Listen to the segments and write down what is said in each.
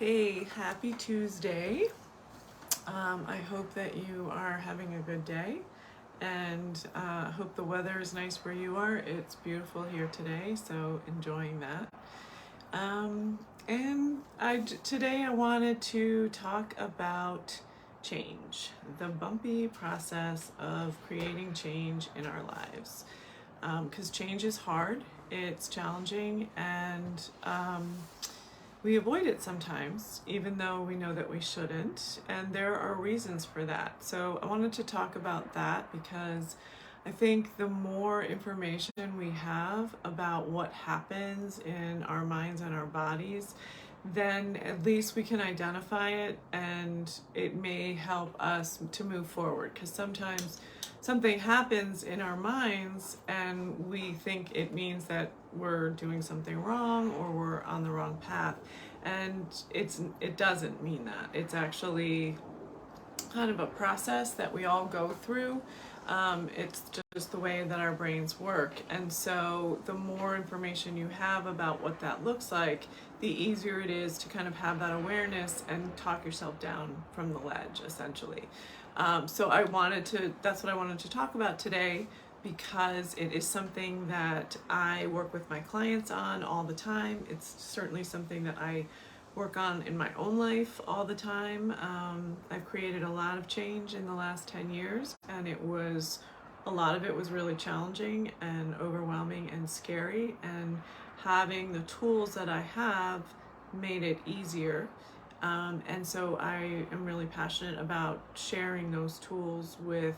Hey, happy Tuesday. I hope that you are having a good day and hope the weather is nice where you are. It's beautiful here today, so enjoying that. Today I wanted to talk about change, the bumpy process of creating change in our lives. Because change is hard, it's challenging, and we avoid it sometimes, even though we know that we shouldn't, and there are reasons for that. So I wanted to talk about that because I think the more information we have about what happens in our minds and our bodies, then at least we can identify it and it may help us to move forward. Because sometimes something happens in our minds and we think it means that we're doing something wrong or we're on the wrong path, and it doesn't mean that. It's actually kind of a process that we all go through. It's just the way that our brains work, and so the more information you have about what that looks like, the easier it is to kind of have that awareness and talk yourself down from the ledge, essentially. That's what I wanted to talk about today, because it is something that I work with my clients on all the time. It's certainly something that I work on in my own life all the time. I've created a lot of change in the last 10 years, and a lot of it was really challenging and overwhelming and scary, and having the tools that I have made it easier. And so I am really passionate about sharing those tools with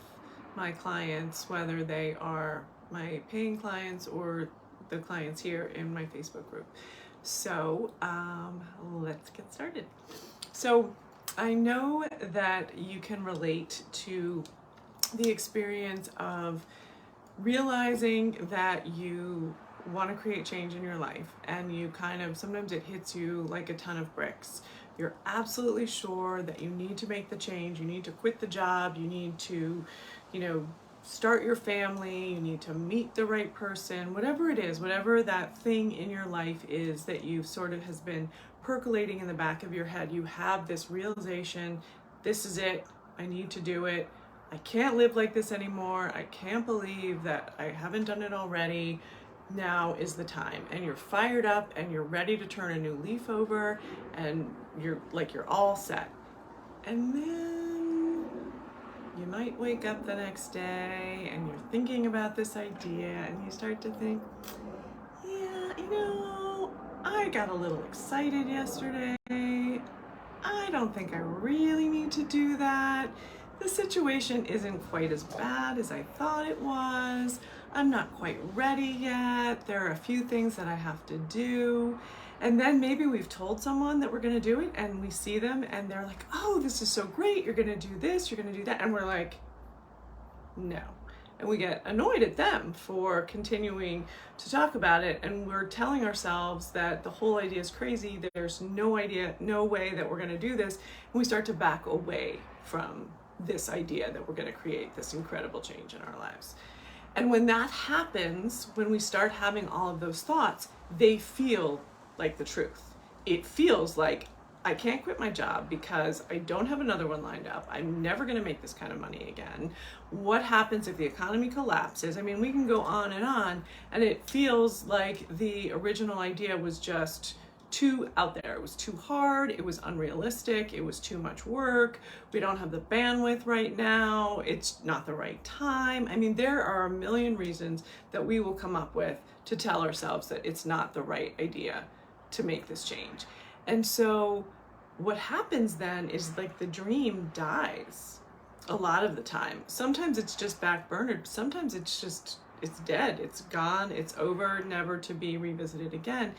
my clients, whether they are my paying clients or the clients here in my Facebook group. So let's get started. So I know that you can relate to the experience of realizing that you want to create change in your life, and you sometimes it hits you like a ton of bricks. You're absolutely sure that you need to make the change, you need to quit the job, you need to, start your family, you need to meet the right person, whatever it is, whatever that thing in your life is that you sort of has been percolating in the back of your head. You have this realization, this is it, I need to do it. I can't live like this anymore. I can't believe that I haven't done it already. Now is the time, and you're fired up and you're ready to turn a new leaf over, and you're all set. And then you might wake up the next day and you're thinking about this idea, and you start to think, yeah, I got a little excited yesterday. I don't think I really need to do that. The situation isn't quite as bad as I thought it was. I'm not quite ready yet. There are a few things that I have to do. And then maybe we've told someone that we're going to do it, and we see them and they're like, oh, this is so great. You're going to do this, you're going to do that. And we're like, no. And we get annoyed at them for continuing to talk about it. And we're telling ourselves that the whole idea is crazy. There's no way that we're going to do this. And we start to back away from this idea that we're going to create this incredible change in our lives. And when that happens, when we start having all of those thoughts, they feel like the truth. It feels like, I can't quit my job because I don't have another one lined up. I'm never going to make this kind of money again. What happens if the economy collapses? I mean, we can go on, and it feels like the original idea was just too out there. It was too hard. It was unrealistic. It was too much work. We don't have the bandwidth right now. It's not the right time. I mean, there are a million reasons that we will come up with to tell ourselves that it's not the right idea to make this change. And so what happens then is like the dream dies a lot of the time. Sometimes it's just backburnered. Sometimes it's dead. It's gone. It's over, never to be revisited again.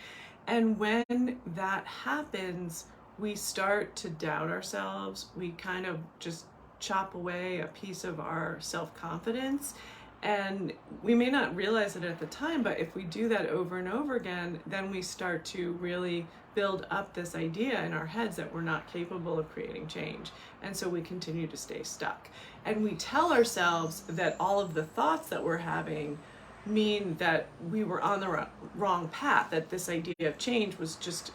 And when that happens, we start to doubt ourselves. We kind of just chop away a piece of our self-confidence. And we may not realize it at the time, but if we do that over and over again, then we start to really build up this idea in our heads that we're not capable of creating change. And so we continue to stay stuck. And we tell ourselves that all of the thoughts that we're having mean that we were on the wrong path, that this idea of change was just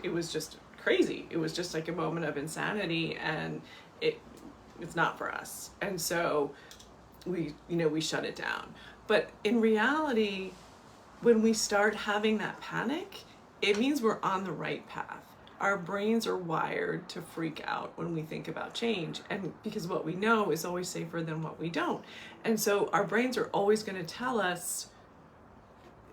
crazy. It was just like a moment of insanity, and it's not for us. And so we shut it down. But in reality, when we start having that panic, it means we're on the right path. Our brains are wired to freak out when we think about change, and because what we know is always safer than what we don't. And so our brains are always going to tell us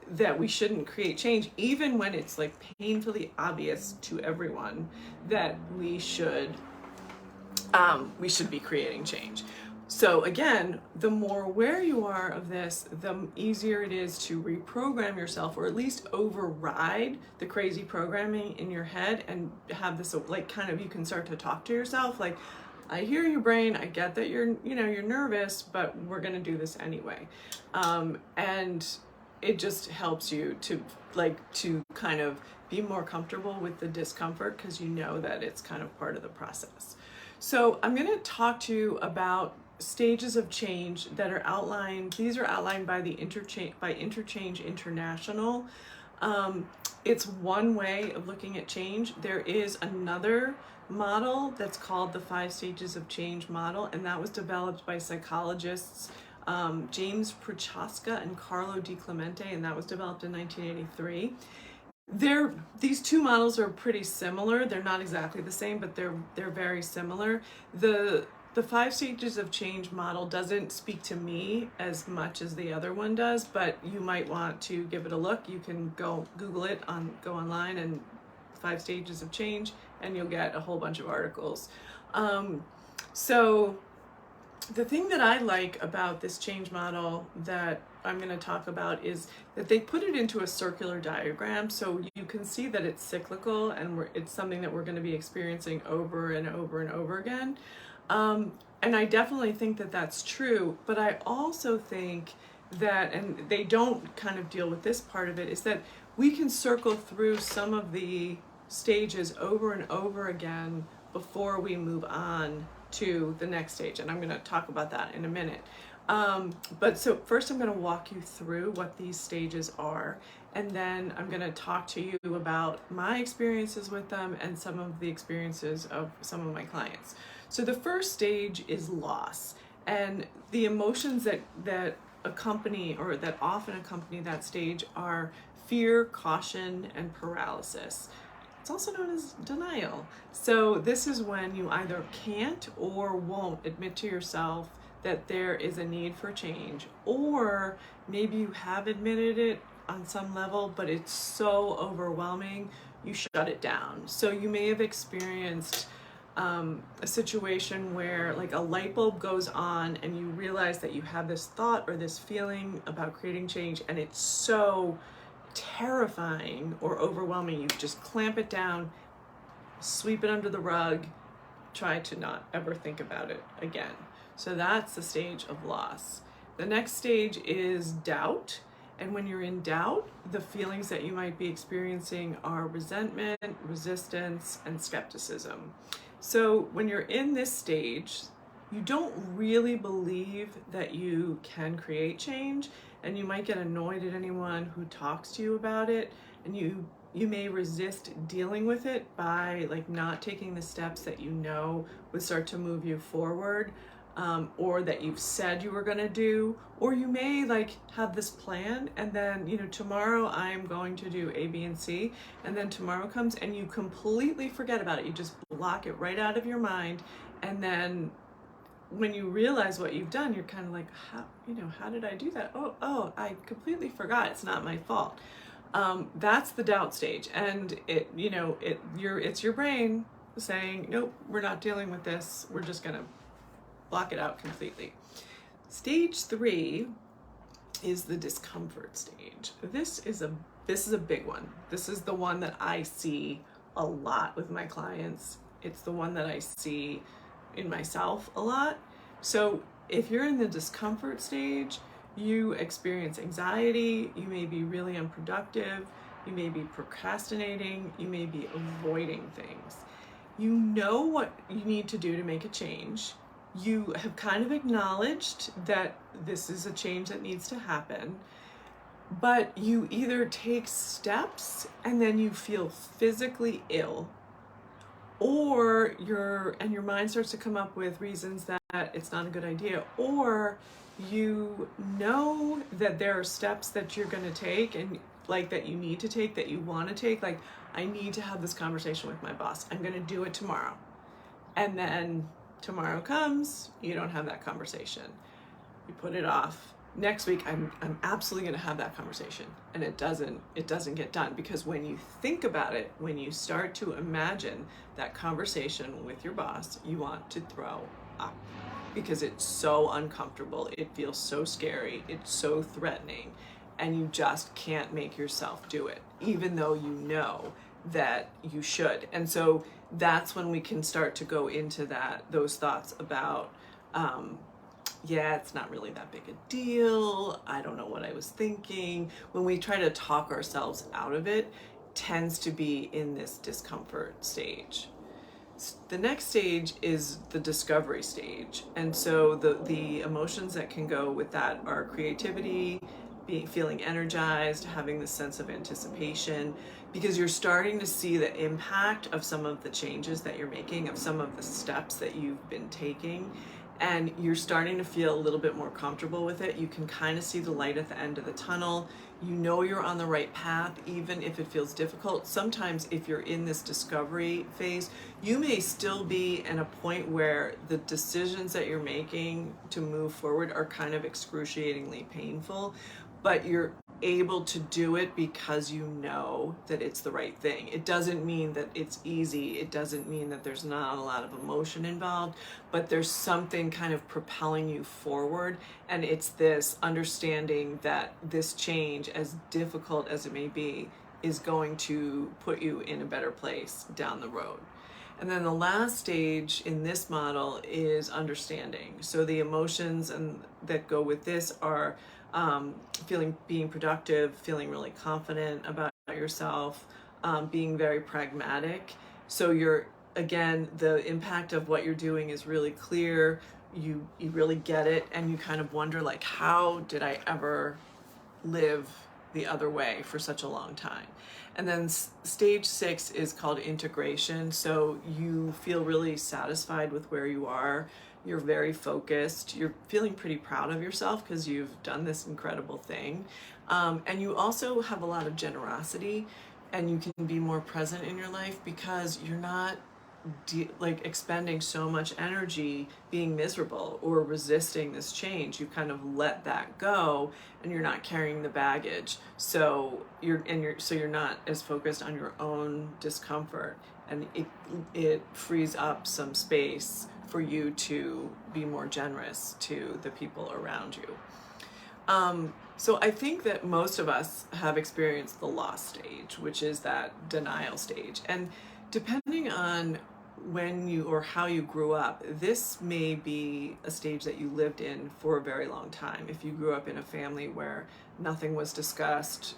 that we shouldn't create change, even when it's like painfully obvious to everyone that we should be creating change. So again, the more aware you are of this, the easier it is to reprogram yourself, or at least override the crazy programming in your head, and have this like kind of, you can start to talk to yourself like, I hear you, brain, I get that you're nervous, but we're gonna do this anyway. And it just helps you to kind of be more comfortable with the discomfort, because you know that it's kind of part of the process. So I'm going to talk to you about stages of change that are outlined. These are outlined by Interchange International. It's one way of looking at change. There is another model that's called the 5 stages of change model, and that was developed by psychologists James Prochaska and Carlo Di Clemente, and that was developed in 1983. These two models are pretty similar. They're not exactly the same, but they're very similar. The 5 stages of change model doesn't speak to me as much as the other one does, but you might want to give it a look. You can go Google it, go online and 5 stages of change, and you'll get a whole bunch of articles. So the thing that I like about this change model that I'm going to talk about is that they put it into a circular diagram, so you can see that it's cyclical, and it's something that we're going to be experiencing over and over and over again. And I definitely think that that's true, but I also think that, and they don't kind of deal with this part of it, is that we can circle through some of the stages over and over again before we move on to the next stage, and I'm going to talk about that in a minute. But so first I'm going to walk you through what these stages are, and then I'm going to talk to you about my experiences with them and some of the experiences of some of my clients. So the first stage is loss, and the emotions that accompany, or that often accompany that stage, are fear, caution, and paralysis. It's also known as denial. So this is when you either can't or won't admit to yourself that there is a need for change, or maybe you have admitted it on some level, but it's so overwhelming, you shut it down. So you may have experienced a situation where like a light bulb goes on and you realize that you have this thought or this feeling about creating change, and it's so terrifying or overwhelming, you just clamp it down, sweep it under the rug, try to not ever think about it again. So that's the stage of loss. The next stage is doubt. And when you're in doubt, the feelings that you might be experiencing are resentment, resistance, and skepticism. So when you're in this stage, you don't really believe that you can create change, and you might get annoyed at anyone who talks to you about it, and you may resist dealing with it by like not taking the steps that you know would start to move you forward, or that you've said you were going to do. Or you may like have this plan, and then tomorrow I'm going to do A, B, and C, and then tomorrow comes and you completely forget about it. You just block it right out of your mind, and then when you realize what you've done, you're kind of like, how did I do that? Oh, I completely forgot. It's not my fault. That's the doubt stage, and it's your brain saying, nope, we're not dealing with this. We're just gonna block it out completely. Stage 3 is the discomfort stage. This is a big one. This is the one that I see a lot with my clients. It's the one that I see in myself a lot. So if you're in the discomfort stage, you experience anxiety, you may be really unproductive, you may be procrastinating, you may be avoiding things. You know what you need to do to make a change. You have kind of acknowledged that this is a change that needs to happen, but you either take steps and then you feel physically ill, or your mind starts to come up with reasons that it's not a good idea, or you know that there are steps that you're going to take, and like that you need to take, that you want to take, like, I need to have this conversation with my boss, I'm going to do it tomorrow. And then tomorrow comes, you don't have that conversation, you put it off. Next week I'm absolutely going to have that conversation, and it doesn't get done, because when you think about it, when you start to imagine that conversation with your boss, you want to throw up, because it's so uncomfortable, it feels so scary, it's so threatening, and you just can't make yourself do it, even though you know that you should. And so that's when we can start to go into those thoughts about, yeah, it's not really that big a deal, I don't know what I was thinking. When we try to talk ourselves out of it, tends to be in this discomfort stage. The next stage is the discovery stage. And so the emotions that can go with that are creativity, feeling energized, having this sense of anticipation, because you're starting to see the impact of some of the changes that you're making, of some of the steps that you've been taking, and you're starting to feel a little bit more comfortable with it. You can kind of see the light at the end of the tunnel. You know you're on the right path, even if it feels difficult. Sometimes if you're in this discovery phase, you may still be at a point where the decisions that you're making to move forward are kind of excruciatingly painful, but you're able to do it because you know that it's the right thing. It doesn't mean that it's easy. It doesn't mean that there's not a lot of emotion involved, but there's something kind of propelling you forward. And it's this understanding that this change, as difficult as it may be, is going to put you in a better place down the road. And then the last stage in this model is understanding. So the emotions that go with this are being productive, feeling really confident about yourself, being very pragmatic. So again, the impact of what you're doing is really clear. You really get it, and you kind of wonder, like, how did I ever live the other way for such a long time? And then stage 6 is called integration. So you feel really satisfied with where you are. You're very focused. You're feeling pretty proud of yourself because you've done this incredible thing. And you also have a lot of generosity, and you can be more present in your life because you're not expending so much energy being miserable or resisting this change. You kind of let that go, and you're not carrying the baggage. So you're not as focused on your own discomfort, and it frees up some space for you to be more generous to the people around you. So I think that most of us have experienced the loss stage, which is that denial stage. And depending on when you or how you grew up, this may be a stage that you lived in for a very long time. If you grew up in a family where nothing was discussed,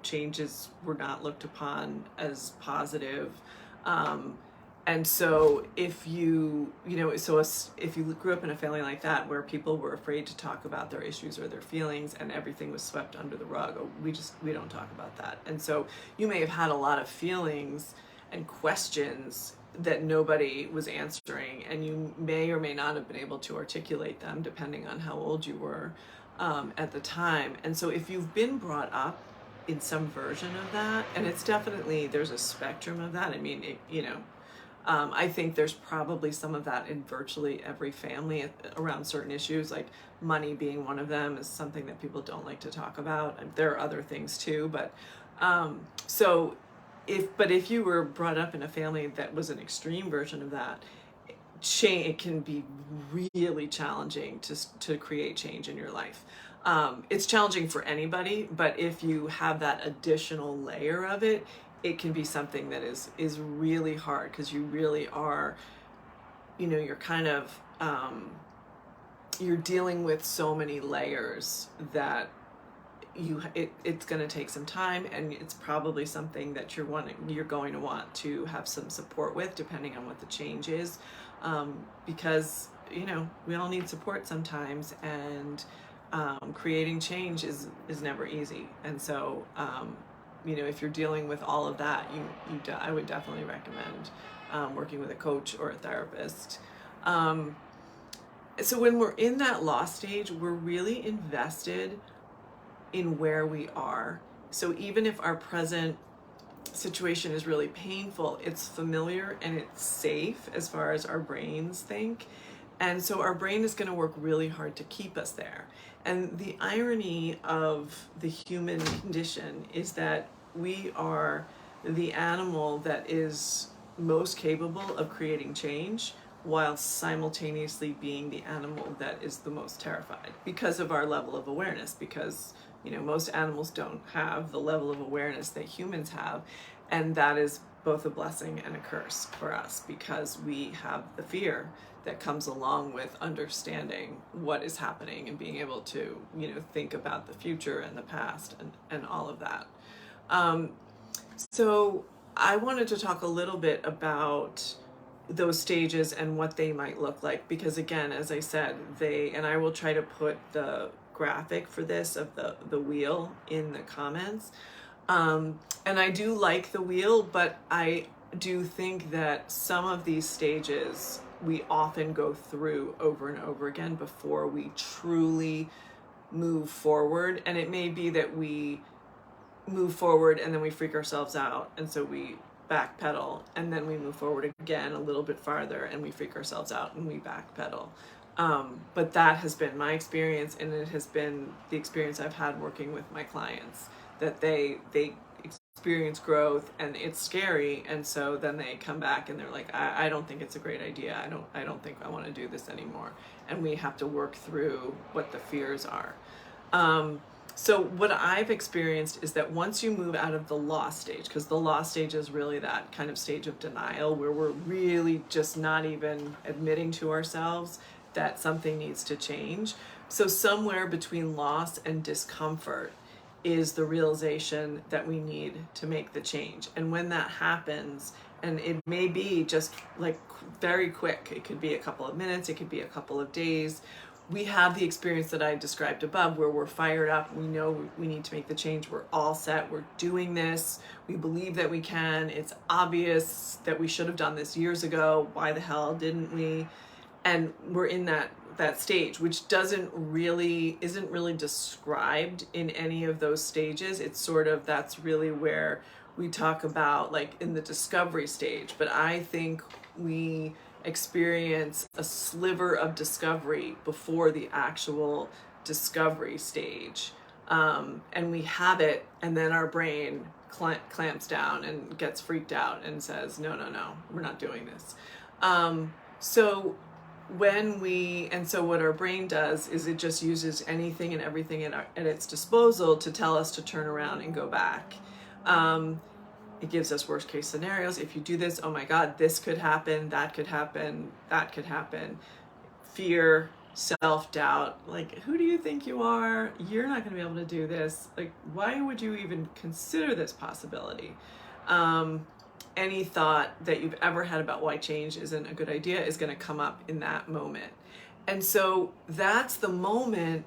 changes were not looked upon as positive, and so if you grew up in a family like that, where people were afraid to talk about their issues or their feelings, and everything was swept under the rug, we don't talk about that. And so you may have had a lot of feelings and questions that nobody was answering, and you may or may not have been able to articulate them depending on how old you were at the time. And so if you've been brought up in some version of that, and there's a spectrum of that. I mean, I think there's probably some of that in virtually every family around certain issues, like money being one of them is something that people don't like to talk about. And there are other things too, but if you were brought up in a family that was an extreme version of that, it can be really challenging to create change in your life. It's challenging for anybody, but if you have that additional layer of it, it can be something that is really hard, because you really are, you're kind of, you're dealing with so many layers that it's going to take some time, and it's probably something that you're going to want to have some support with, depending on what the change is, because we all need support sometimes, and creating change is never easy. And so if you're dealing with all of that, I would definitely recommend working with a coach or a therapist. So when we're in that loss stage, we're really invested in where we are. So even if our present situation is really painful, it's familiar and it's safe as far as our brains think. And so our brain is going to work really hard to keep us there. And the irony of the human condition is that we are the animal that is most capable of creating change, while simultaneously being the animal that is the most terrified because of our level of awareness, because most animals don't have the level of awareness that humans have, and that is both a blessing and a curse for us, because we have the fear that comes along with understanding what is happening and being able to think about the future and the past and all of that. So I wanted to talk a little bit about those stages and what they might look like, because again, as I said, and I will try to put the graphic for this of the wheel in the comments. And I do like the wheel, but I do think that some of these stages we often go through over and over again before we truly move forward. And it may be that we move forward and then we freak ourselves out, and so we backpedal, and then we move forward again a little bit farther and we freak ourselves out and we backpedal. But that has been my experience, and it has been the experience I've had working with my clients, that they experience growth and it's scary, and so then they come back and they're like, I don't think it's a great idea. I don't think I want to do this anymore. And we have to work through what the fears are. So what I've experienced is that once you move out of the loss stage, because the loss stage is really that kind of stage of denial where we're really just not even admitting to ourselves that something needs to change. So somewhere between loss and discomfort is the realization that we need to make the change. And when that happens, and it may be just like very quick, it could be a couple of minutes, it could be a couple of days, we have the experience that I described above, where we're fired up, we know we need to make the change, we're all set, we're doing this, we believe that we can, it's obvious that we should have done this years ago, why the hell didn't we? And we're in that stage, which isn't really described in any of those stages. It's sort of, that's really where we talk about, like, in the discovery stage. But I think we experience a sliver of discovery before the actual discovery stage. And we have it, and then our brain clamps down and gets freaked out and says, no, we're not doing this. So what our brain does is it just uses anything and everything at its disposal to tell us to turn around and go back. It gives us worst case scenarios. If you do this, oh my God, this could happen, that could happen, that could happen. Fear, self-doubt, like, who do you think you are? You're not going to be able to do this. Like, why would you even consider this possibility? Any thought that you've ever had about why change isn't a good idea is going to come up in that moment. And so that's the moment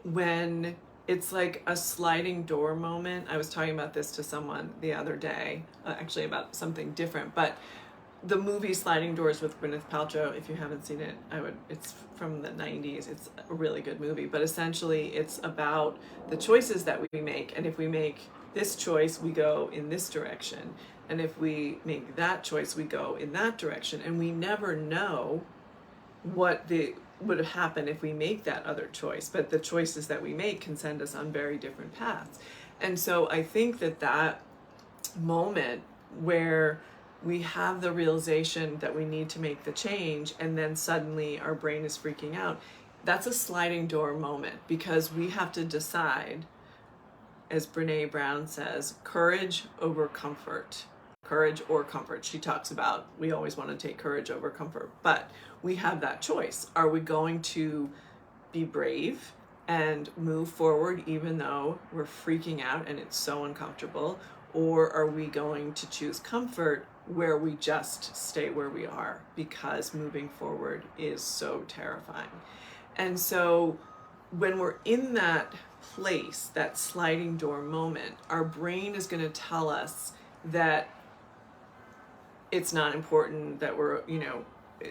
when it's like a sliding door moment. I was talking about this to someone the other day, actually about something different, but the movie Sliding Doors with Gwyneth Paltrow, if you haven't seen it, it's from the 90s. It's a really good movie, but essentially it's about the choices that we make. And if we make this choice, we go in this direction. And if we make that choice, we go in that direction. And we never know what would have happened if we make that other choice. But the choices that we make can send us on very different paths. And so I think that moment where we have the realization that we need to make the change, and then suddenly our brain is freaking out, that's a sliding door moment, because we have to decide, as Brene Brown says, courage over comfort. Courage or comfort. She talks about, we always want to take courage over comfort, but we have that choice. Are we going to be brave and move forward even though we're freaking out and it's so uncomfortable? Or are we going to choose comfort, where we just stay where we are because moving forward is so terrifying? And so when we're in that place, that sliding door moment, our brain is going to tell us that it's not important, that we're,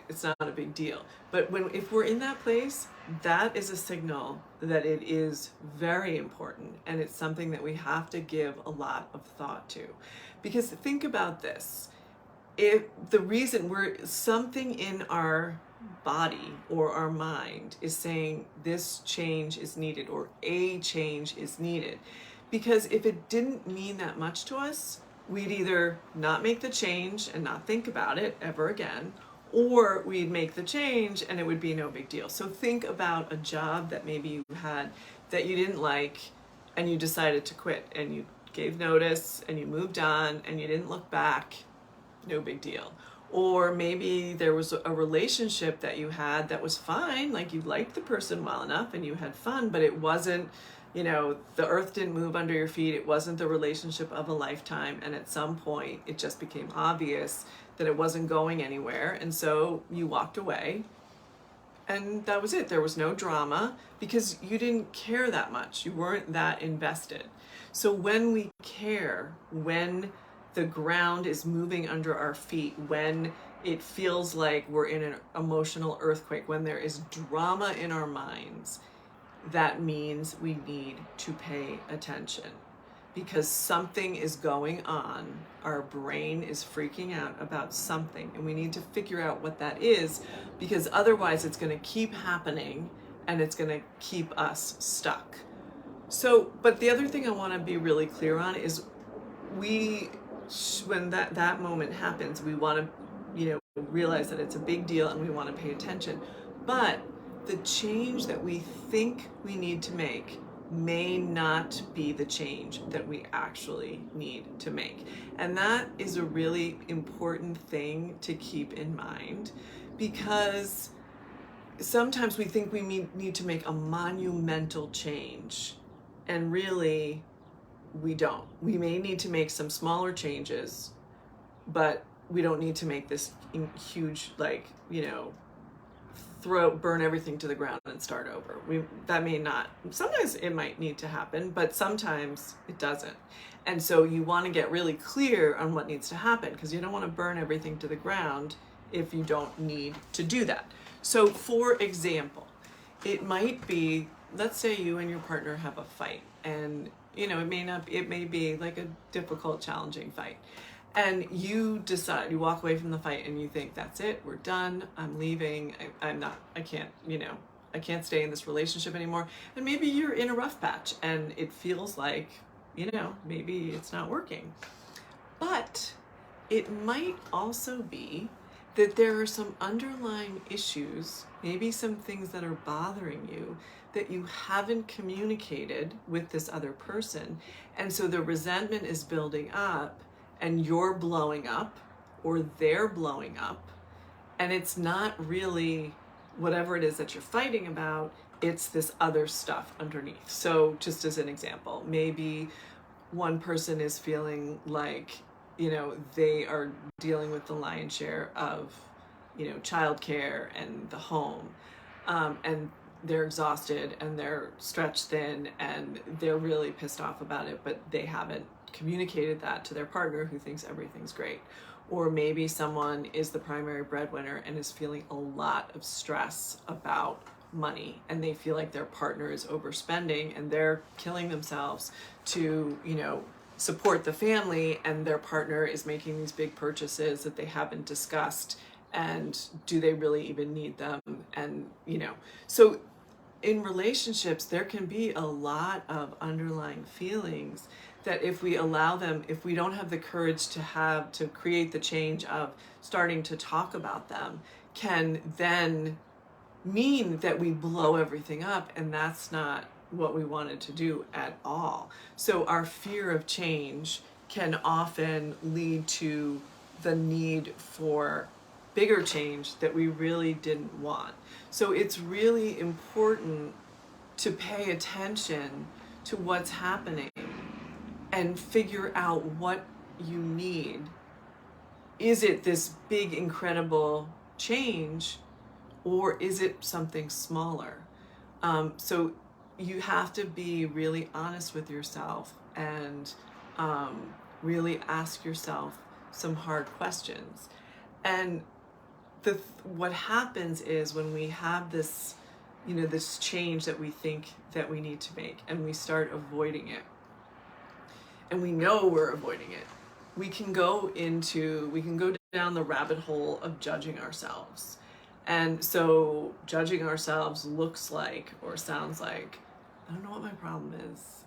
it's not a big deal. But if we're in that place, that is a signal that it is very important, and it's something that we have to give a lot of thought to. Because think about this. If the reason something in our body or our mind is saying this change is needed or a change is needed, because if it didn't mean that much to us, we'd either not make the change and not think about it ever again, or we'd make the change and it would be no big deal. So think about a job that maybe you had that you didn't like and you decided to quit, and you gave notice and you moved on and you didn't look back, no big deal. Or maybe there was a relationship that you had that was fine, like you liked the person well enough and you had fun, but it wasn't, the earth didn't move under your feet. It wasn't the relationship of a lifetime. And at some point, it just became obvious that it wasn't going anywhere. And so you walked away. And that was it. There was no drama because you didn't care that much. You weren't that invested. So when we care, when the ground is moving under our feet, when it feels like we're in an emotional earthquake, when there is drama in our minds, that means we need to pay attention, because something is going on. Our brain is freaking out about something, and we need to figure out what that is, because otherwise it's going to keep happening and it's going to keep us stuck. So, but the other thing I want to be really clear on is when that moment happens, we want to, realize that it's a big deal and we want to pay attention. But the change that we think we need to make may not be the change that we actually need to make. And that is a really important thing to keep in mind, because sometimes we think we need to make a monumental change, and really we don't. We may need to make some smaller changes, but we don't need to make this huge, burn everything to the ground and start over. That may not, sometimes it might need to happen, but sometimes it doesn't. And so you want to get really clear on what needs to happen, because you don't want to burn everything to the ground if you don't need to do that. So for example, it might be, let's say you and your partner have a fight, and it may be like a difficult, challenging fight. And you decide, you walk away from the fight and you think, that's it, we're done, I'm leaving, I can't stay in this relationship anymore. And maybe you're in a rough patch and it feels like, maybe it's not working. But it might also be that there are some underlying issues, maybe some things that are bothering you that you haven't communicated with this other person. And so the resentment is building up, and you're blowing up or they're blowing up, and it's not really whatever it is that you're fighting about, it's this other stuff underneath. So just as an example, maybe one person is feeling like, they are dealing with the lion's share of, childcare and the home, and they're exhausted and they're stretched thin and they're really pissed off about it, but they haven't communicated that to their partner, who thinks everything's great. Or maybe someone is the primary breadwinner and is feeling a lot of stress about money, and they feel like their partner is overspending and they're killing themselves to, support the family, and their partner is making these big purchases that they haven't discussed, and do they really even need them? And, so in relationships, there can be a lot of underlying feelings that if we allow them, if we don't have the courage to create the change of starting to talk about them, can then mean that we blow everything up, and that's not what we wanted to do at all. So our fear of change can often lead to the need for bigger change that we really didn't want. So it's really important to pay attention to what's happening and figure out what you need. Is it this big, incredible change, or is it something smaller? So you have to be really honest with yourself and really ask yourself some hard questions. And what happens is when we have this, this change that we think that we need to make, and we start avoiding it, and we know we're avoiding it, we can go down the rabbit hole of judging ourselves. And so judging ourselves looks like or sounds like, I don't know what my problem is.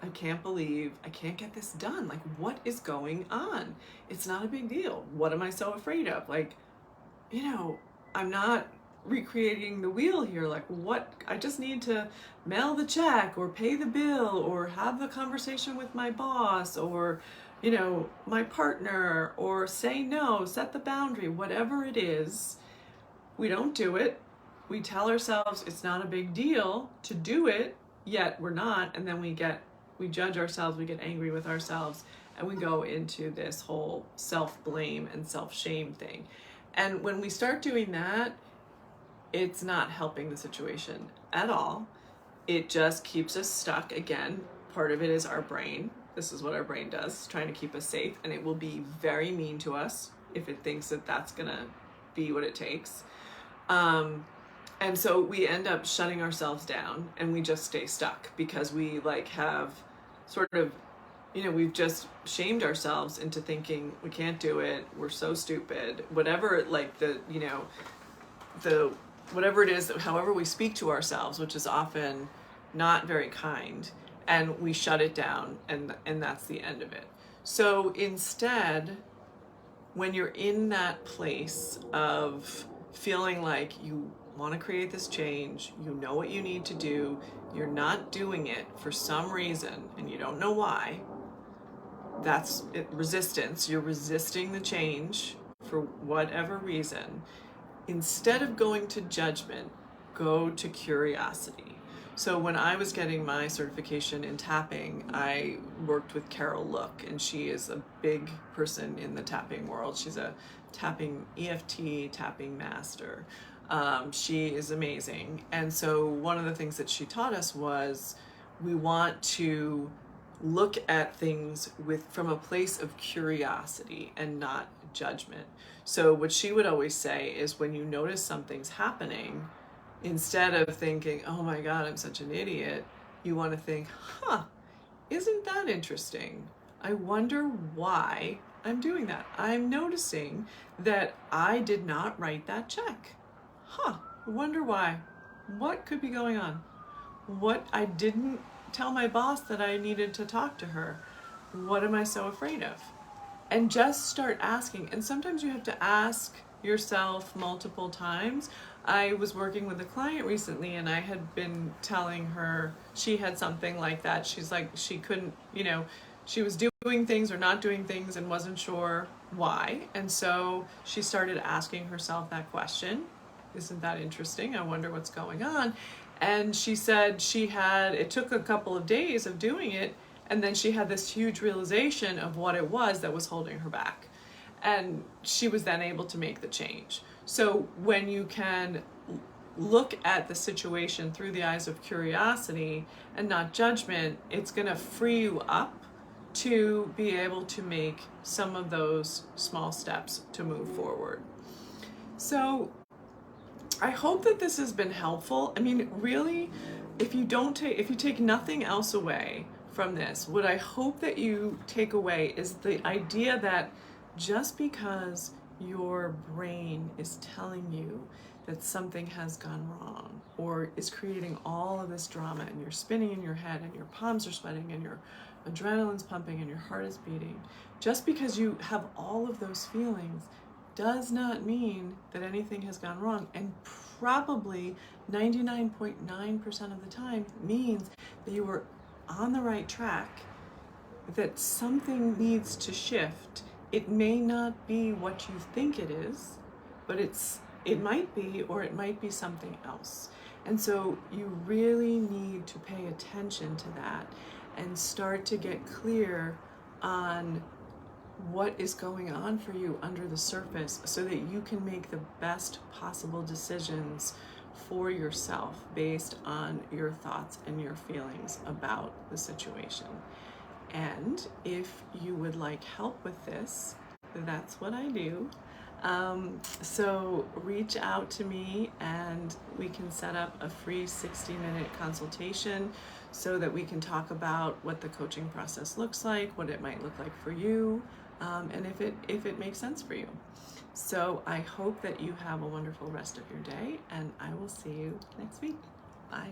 I can't believe I can't get this done. Like, what is going on? It's not a big deal. What am I so afraid of? Like, I'm not recreating the wheel here. Like, what? I just need to mail the check or pay the bill or have the conversation with my boss or, my partner, or say no, set the boundary, whatever it is. We don't do it. We tell ourselves it's not a big deal to do it, yet we're not. And then we judge ourselves, we get angry with ourselves, and we go into this whole self-blame and self-shame thing. And when we start doing that, it's not helping the situation at all. It just keeps us stuck. Again, part of it is our brain. This is what our brain does, trying to keep us safe. And it will be very mean to us if it thinks that that's going to be what it takes. And so we end up shutting ourselves down, and we just stay stuck because we have sort of, we've just shamed ourselves into thinking we can't do it. We're so stupid, whatever, whatever it is, however we speak to ourselves, which is often not very kind, and we shut it down, and that's the end of it. So instead, when you're in that place of feeling like you want to create this change, you know what you need to do, you're not doing it for some reason, and you don't know why, that's it, resistance. You're resisting the change for whatever reason. Instead of going to judgment, go to curiosity. So when I was getting my certification in tapping, I worked with Carol Look, and she is a big person in the tapping world. She's a tapping EFT tapping master. She is amazing. And so one of the things that she taught us was we want to look at things from a place of curiosity and not judgment. So what she would always say is, when you notice something's happening, instead of thinking, oh my God, I'm such an idiot, you want to think, isn't that interesting? I wonder why I'm doing that. I'm noticing that I did not write that check. I wonder why. What could be going on? What I didn't tell my boss that I needed to talk to her. What am I so afraid of? And just start asking. And sometimes you have to ask yourself multiple times. I was working with a client recently, and I had been telling her she had something like that. She's like, she couldn't, she was doing things or not doing things and wasn't sure why. And so she started asking herself that question. Isn't that interesting? I wonder what's going on. And she said it took a couple of days of doing it, and then she had this huge realization of what it was that was holding her back. And she was then able to make the change. So when you can look at the situation through the eyes of curiosity and not judgment, it's going to free you up to be able to make some of those small steps to move forward. So I hope that this has been helpful. I mean, really, if you take nothing else away from this, what I hope that you take away is the idea that just because your brain is telling you that something has gone wrong or is creating all of this drama, and you're spinning in your head and your palms are sweating and your adrenaline's pumping and your heart is beating, just because you have all of those feelings does not mean that anything has gone wrong, and probably 99.9% of the time means that you were on the right track, that something needs to shift. It may not be what you think it is, but it might be, or it might be something else. And so you really need to pay attention to that and start to get clear on what is going on for you under the surface, so that you can make the best possible decisions for yourself based on your thoughts and your feelings about the situation. And if you would like help with this, that's what I do. So reach out to me and we can set up a free 60-minute consultation so that we can talk about what the coaching process looks like, what it might look like for you, and if it makes sense for you. So I hope that you have a wonderful rest of your day, and I will see you next week. Bye.